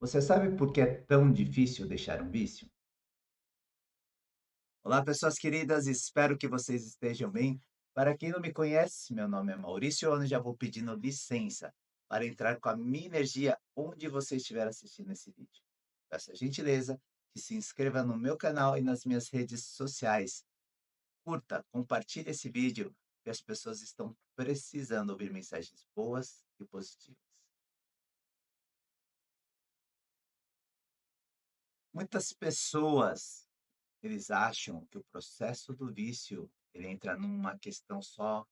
Você sabe por que é tão difícil deixar um vício? Olá, pessoas queridas, espero que vocês estejam bem. Para quem não me conhece, meu nome é Maurício e já vou pedindo licença para entrar com a minha energia onde você estiver assistindo esse vídeo. Peço a gentileza que se inscreva no meu canal e nas minhas redes sociais. Curta, compartilhe esse vídeo, que as pessoas estão precisando ouvir mensagens boas e positivas. Muitas pessoas eles acham que o processo do vício, ele entra numa questão só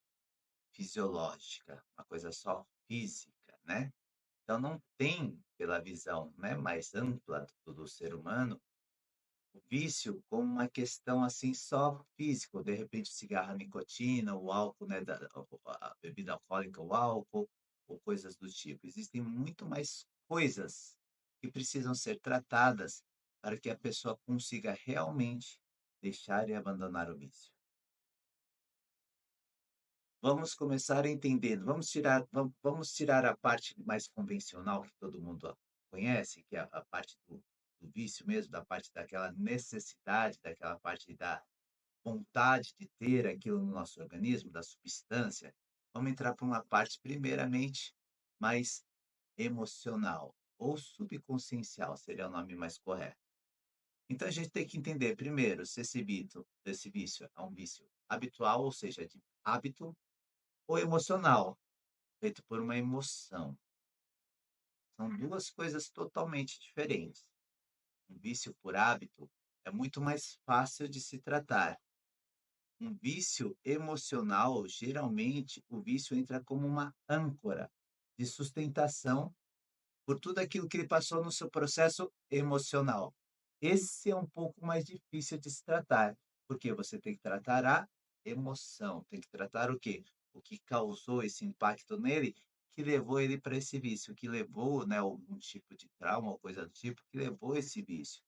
fisiológica, uma coisa só física, né. Então não tem, pela visão, né, mais ampla do ser humano, o vício como uma questão, assim, só físico, de repente o cigarro, a nicotina, o álcool, né, da a bebida alcoólica, o álcool, ou coisas do tipo. Existem muito mais coisas que precisam ser tratadas para que a pessoa consiga realmente deixar e abandonar o vício. Vamos começar entendendo, vamos tirar a parte mais convencional que todo mundo conhece, que é a parte do vício mesmo, da parte daquela necessidade, daquela parte da vontade de ter aquilo no nosso organismo, da substância. Vamos entrar para uma parte primeiramente mais emocional ou subconsciencial, seria o nome mais correto. Então a gente tem que entender primeiro se esse vício é um vício habitual, ou seja, de hábito, ou emocional, feito por uma emoção. São 2 coisas totalmente diferentes. Um vício por hábito é muito mais fácil de se tratar. Um vício emocional, geralmente, o vício entra como uma âncora de sustentação por tudo aquilo que ele passou no seu processo emocional. Esse é um pouco mais difícil de se tratar, porque você tem que tratar a emoção, tem que tratar o quê? O que causou esse impacto nele, que levou ele para esse vício, que levou, né, algum tipo de trauma ou coisa do tipo, que levou esse vício.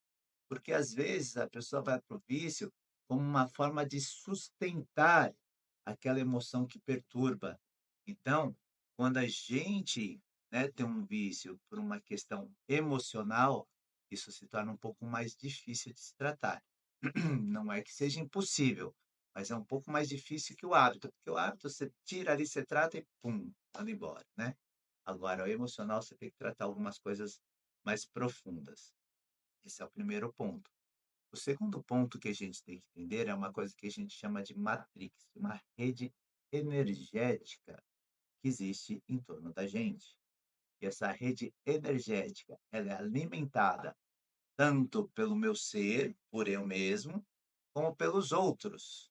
Porque às vezes a pessoa vai para o vício como uma forma de sustentar aquela emoção que perturba. Então, quando a gente, né, tem um vício por uma questão emocional, isso se torna um pouco mais difícil de se tratar. Não é que seja impossível, mas é um pouco mais difícil que o hábito, porque o hábito você tira ali, você trata e pum, manda embora, né. Agora o emocional você tem que tratar algumas coisas mais profundas. Esse é o primeiro ponto. O segundo ponto que a gente tem que entender é uma coisa que a gente chama de matrix, uma rede energética que existe em torno da gente. E essa rede energética, ela é alimentada tanto pelo meu ser, por eu mesmo, como pelos outros.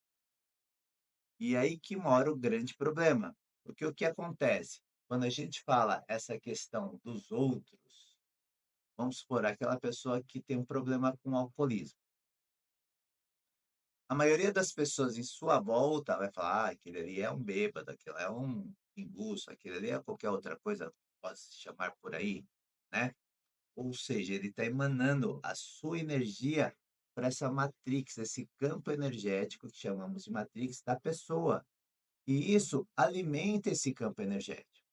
E aí que mora o grande problema, porque o que acontece? Quando a gente fala essa questão dos outros, vamos supor, aquela pessoa que tem um problema com o alcoolismo. A maioria das pessoas em sua volta vai falar: "Ah, aquele ali é um bêbado, aquele é um pinguço, aquele ali é qualquer outra coisa que possa se chamar por aí", né. Ou seja, ele está emanando a sua energia para essa matrix, esse campo energético que chamamos de matrix da pessoa, e isso alimenta esse campo energético.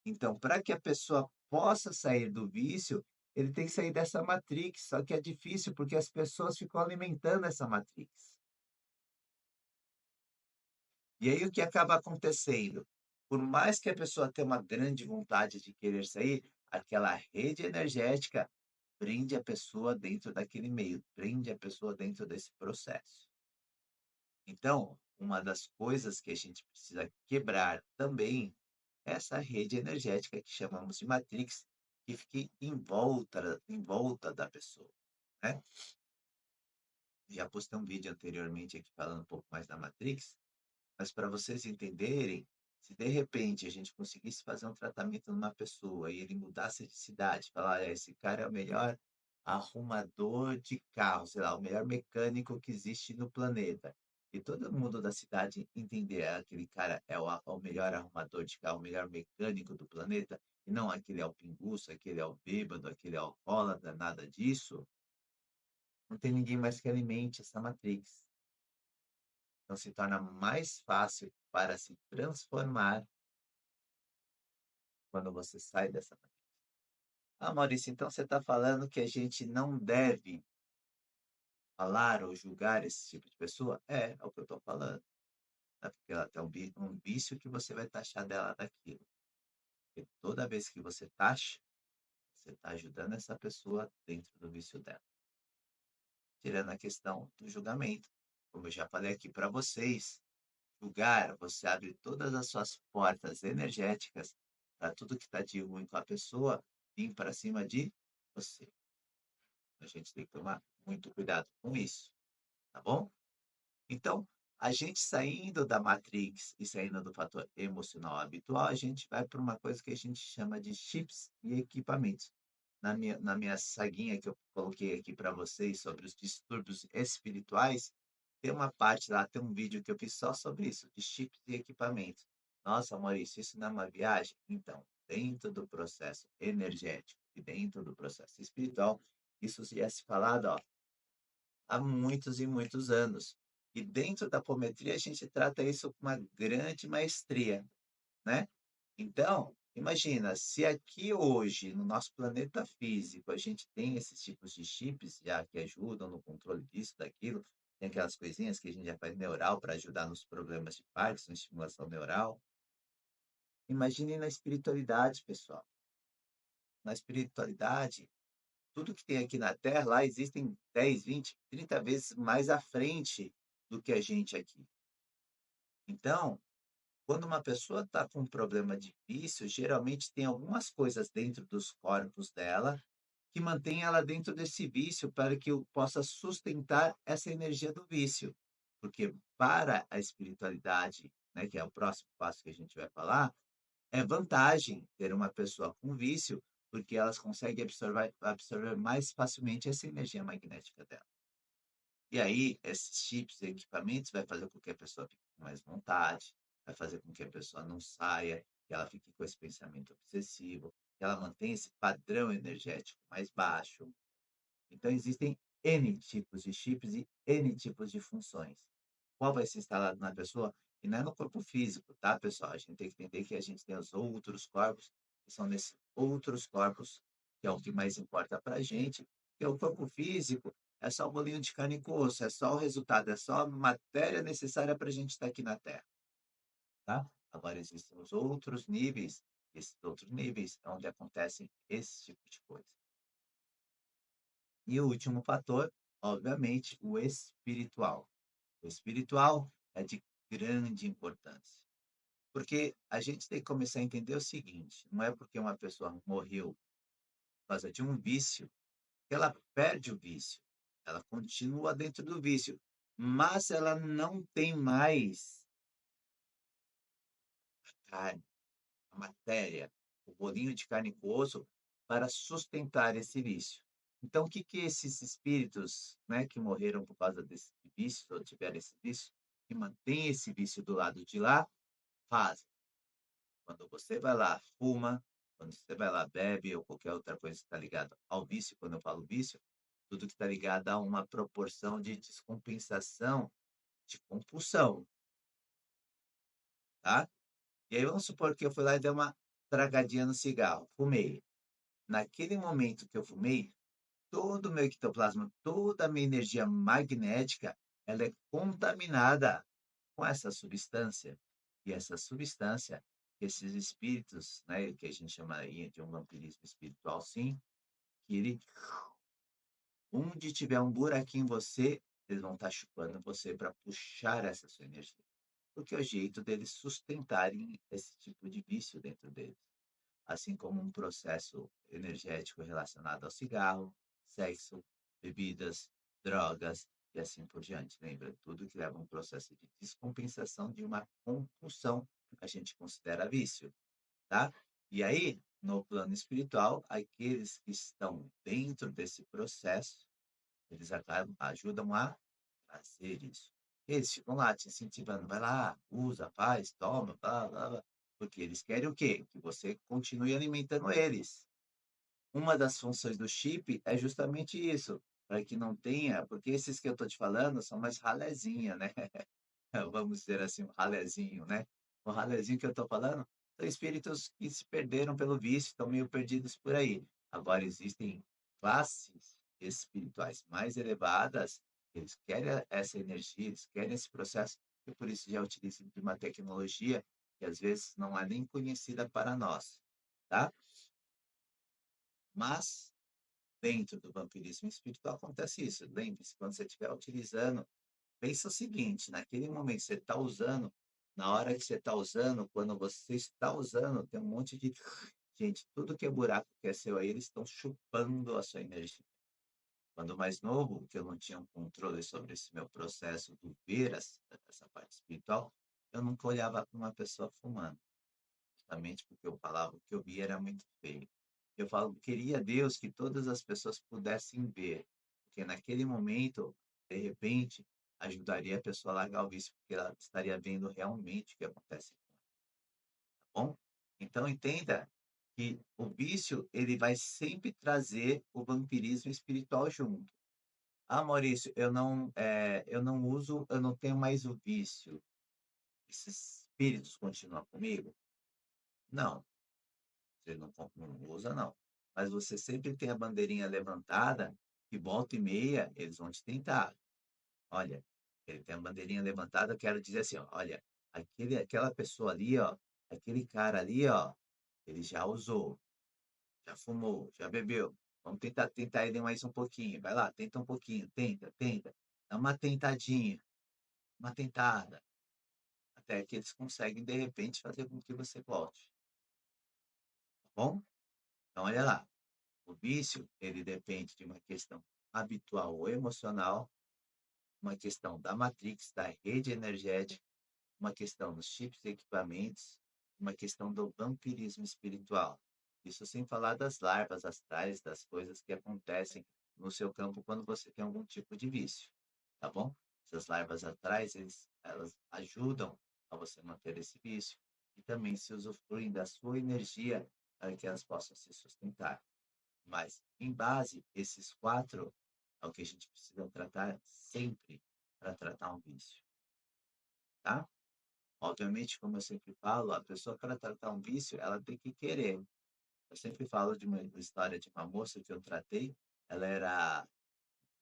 Então, para que a pessoa possa sair do vício, ele tem que sair dessa matrix, só que é difícil, porque as pessoas ficam alimentando essa matrix. E aí o que acaba acontecendo? Por mais que a pessoa tenha uma grande vontade de querer sair, aquela rede energética prende a pessoa dentro daquele meio, prende a pessoa dentro desse processo. Então, uma das coisas que a gente precisa quebrar também é essa rede energética que chamamos de matrix, que fica em volta da pessoa, né. Já postei um vídeo anteriormente aqui falando um pouco mais da matrix, mas para vocês entenderem, se de repente a gente conseguisse fazer um tratamento numa pessoa e ele mudasse de cidade, falar: "Olha, esse cara é o melhor arrumador de carro, sei lá, o melhor mecânico que existe no planeta", e todo mundo da cidade entender: aquele cara é o melhor arrumador de carro, o melhor mecânico do planeta, e não aquele é o pinguço, aquele é o bêbado, aquele é o alcoólatra, nada disso, não tem ninguém mais que alimente essa matrix. Então se torna mais fácil para se transformar quando você sai dessa matrix. Ah, Maurício, então você está falando que a gente não deve falar ou julgar esse tipo de pessoa? É o que eu estou falando. Né? Porque ela tem um vício que você vai taxar dela daquilo. Porque toda vez que você taxa, você está ajudando essa pessoa dentro do vício dela. Tirando a questão do julgamento. Como eu já falei aqui para vocês, julgar, você abre todas as suas portas energéticas para tudo que está de ruim com a pessoa vir para cima de você. A gente tem que tomar muito cuidado com isso, tá bom? Então, a gente saindo da matrix e saindo do fator emocional habitual, a gente vai para uma coisa que a gente chama de chips e equipamentos. Na minha saguinha que eu coloquei aqui para vocês sobre os distúrbios espirituais, tem uma parte lá, tem um vídeo que eu fiz só sobre isso, de chips e equipamentos. Nossa, Maurício, isso não é uma viagem? Então, dentro do processo energético e dentro do processo espiritual, isso já é se falado, ó, há muitos e muitos anos. E dentro da apometria, a gente trata isso com uma grande maestria, né? Então, imagina, se aqui hoje, no nosso planeta físico, a gente tem esses tipos de chips já que ajudam no controle disso, daquilo, tem aquelas coisinhas que a gente já faz neural para ajudar nos problemas de Parkinson, estimulação neural. Imagine na espiritualidade, pessoal. Na espiritualidade, tudo que tem aqui na Terra, lá existem 10, 20, 30 vezes mais à frente do que a gente aqui. Então, quando uma pessoa está com um problema de vício, geralmente tem algumas coisas dentro dos corpos dela que mantém ela dentro desse vício para que eu possa sustentar essa energia do vício. Porque para a espiritualidade, né, que é o próximo passo que a gente vai falar, é vantagem ter uma pessoa com vício, porque elas conseguem absorver mais facilmente essa energia magnética dela. E aí, esses chips e equipamentos vai fazer com que a pessoa fique com mais vontade, vai fazer com que a pessoa não saia, que ela fique com esse pensamento obsessivo, que ela mantenha esse padrão energético mais baixo. Então, existem N tipos de chips e N tipos de funções. Qual vai ser instalado na pessoa? E não é no corpo físico, tá, pessoal? A gente tem que entender que a gente tem os outros corpos, que são nesses outros corpos, que é o que mais importa para a gente, porque o corpo físico é só o bolinho de carne e osso, é só o resultado, é só a matéria necessária para a gente estar aqui na Terra, tá? Agora, existem os outros níveis, esses outros níveis é onde acontecem esse tipo de coisa. E o último fator, obviamente, o espiritual. O espiritual é de grande importância, porque a gente tem que começar a entender o seguinte: não é porque uma pessoa morreu por causa de um vício que ela perde o vício. Ela continua dentro do vício, mas ela não tem mais a carne, a matéria, o bolinho de carne com osso para sustentar esse vício. Então, o que que esses espíritos, né, que morreram por causa desse vício, ou tiveram esse vício, que mantém esse vício do lado de lá, fazem? Quando você vai lá, fuma, quando você vai lá, bebe ou qualquer outra coisa que está ligada ao vício, quando eu falo vício, tudo que está ligado a uma proporção de descompensação de compulsão, tá? E aí vamos supor que eu fui lá e dei uma tragadinha no cigarro, fumei. Naquele momento que eu fumei, todo o meu ectoplasma, toda a minha energia magnética, ela é contaminada com essa substância. E essa substância, esses espíritos, né, que a gente chamaria de um vampirismo espiritual, sim, que ele, onde tiver um buraquinho em você, eles vão estar chupando você para puxar essa sua energia. Porque é o jeito deles sustentarem esse tipo de vício dentro deles. Assim como um processo energético relacionado ao cigarro, sexo, bebidas, drogas e assim por diante. Lembra? Tudo que leva a um processo de descompensação de uma compulsão a gente considera vício, tá? E aí, no plano espiritual, aqueles que estão dentro desse processo, eles acabam, ajudam a trazer isso. Eles ficam lá te incentivando, vai lá, usa, faz, toma, blá, blá, blá. Porque eles querem o quê? Que você continue alimentando eles. Uma das funções do chip é justamente isso, para que não tenha, porque esses que eu estou te falando são mais ralezinha, né? Vamos dizer assim, um ralezinho, né? O ralezinho que eu estou falando são espíritos que se perderam pelo vício, estão meio perdidos por aí. Agora existem classes espirituais mais elevadas, eles querem essa energia, eles querem esse processo, e por isso já utilizam de uma tecnologia que às vezes não é nem conhecida para nós, tá? Mas dentro do vampirismo espiritual acontece isso. Lembre-se, quando você estiver utilizando, pensa o seguinte, naquele momento que você está usando, na hora que você está usando, quando você está usando, tem um monte de gente, tudo que é buraco que é seu aí, eles estão chupando a sua energia. Quando mais novo, que eu não tinha um controle sobre esse meu processo do ver essa parte espiritual, eu nunca olhava para uma pessoa fumando, justamente porque eu falava o que eu via era muito feio. Eu falo, queria a Deus que todas as pessoas pudessem ver, porque naquele momento, de repente, ajudaria a pessoa a largar o vício, porque ela estaria vendo realmente o que acontece com ela, tá bom? Então entenda que o vício, ele vai sempre trazer o vampirismo espiritual junto. Ah, Maurício, eu não uso, eu não tenho mais o vício. Esses espíritos continuam comigo? Não, você não usa, não. Mas você sempre tem a bandeirinha levantada, que volta e meia eles vão te tentar. Olha, ele tem a bandeirinha levantada, eu quero dizer assim, ó, olha, aquela pessoa ali, ó, aquele cara ali, ó, ele já usou, já fumou, já bebeu. Vamos tentar ele mais um pouquinho. Vai lá, tenta um pouquinho, tenta. Dá uma tentadinha, uma tentada, até que eles conseguem, de repente, fazer com que você volte, tá bom? Então, olha lá, o vício, ele depende de uma questão habitual ou emocional, uma questão da matrix, da rede energética, uma questão dos chips e equipamentos, uma questão do vampirismo espiritual. Isso sem falar das larvas astrais, das coisas que acontecem no seu campo quando você tem algum tipo de vício, tá bom? Essas larvas astrais, elas ajudam a você manter esse vício e também se usufruem da sua energia para que elas possam se sustentar. Mas, em base, esses quatro é o que a gente precisa tratar sempre para tratar um vício, tá? Obviamente, como eu sempre falo, a pessoa para tratar um vício, ela tem que querer. Eu sempre falo de uma história de uma moça que eu tratei, ela era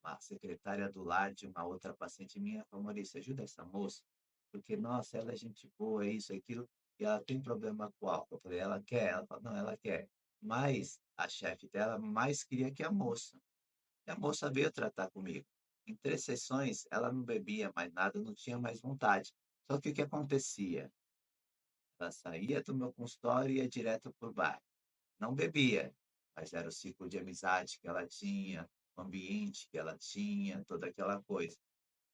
uma secretária do lar de uma outra paciente minha, falou, Maurício, ajuda essa moça, porque, nossa, ela é gente boa, é isso, é aquilo, e ela tem problema com álcool. Eu falei, ela quer? Ela falou, não, ela quer. Mas a chefe dela mais queria que a moça. E a moça veio tratar comigo. Em 3 sessões, ela não bebia mais nada, não tinha mais vontade. Só que o que acontecia? Ela saía do meu consultório e ia direto para o bar. Não bebia, mas era o ciclo de amizade que ela tinha, o ambiente que ela tinha, toda aquela coisa.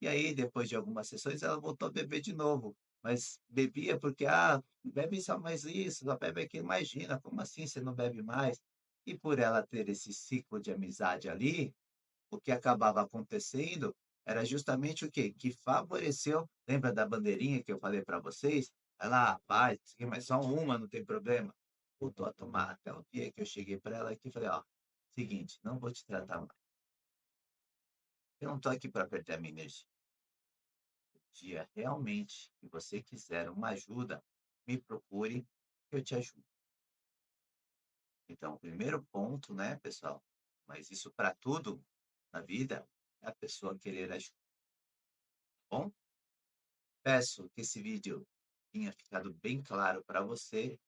E aí, depois de algumas sessões, ela voltou a beber de novo. Mas bebia porque, bebe só mais isso, só bebe aquilo. Imagina, como assim você não bebe mais? E por ela ter esse ciclo de amizade ali, o que acabava acontecendo era justamente o quê? Que favoreceu, lembra da bandeirinha que eu falei para vocês? Ela, vai, mas só uma, não tem problema. Voltou a tomar até o dia que eu cheguei para ela aqui e falei, ó, seguinte, não vou te tratar mais. Eu não estou aqui para perder a minha energia. O dia realmente que você quiser uma ajuda, me procure, que eu te ajudo. Então, o primeiro ponto, né, pessoal, mas isso para tudo na vida, é a pessoa querer ajuda, tá bom? Peço que esse vídeo tenha ficado bem claro para você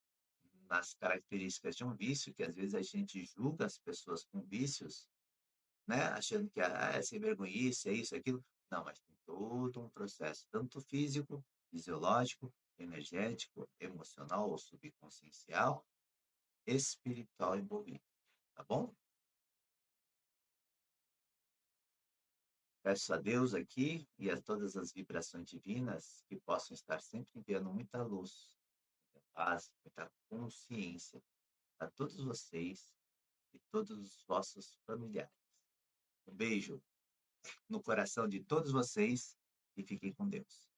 nas características de um vício, que às vezes a gente julga as pessoas com vícios, né? Achando que é sem vergonhice, é isso, é aquilo. Não, mas tem todo um processo, tanto físico, fisiológico, energético, emocional ou subconsciencial, espiritual envolvido, tá bom? Peço a Deus aqui e a todas as vibrações divinas que possam estar sempre enviando muita luz, muita paz, muita consciência a todos vocês e todos os vossos familiares. Um beijo no coração de todos vocês e fiquem com Deus.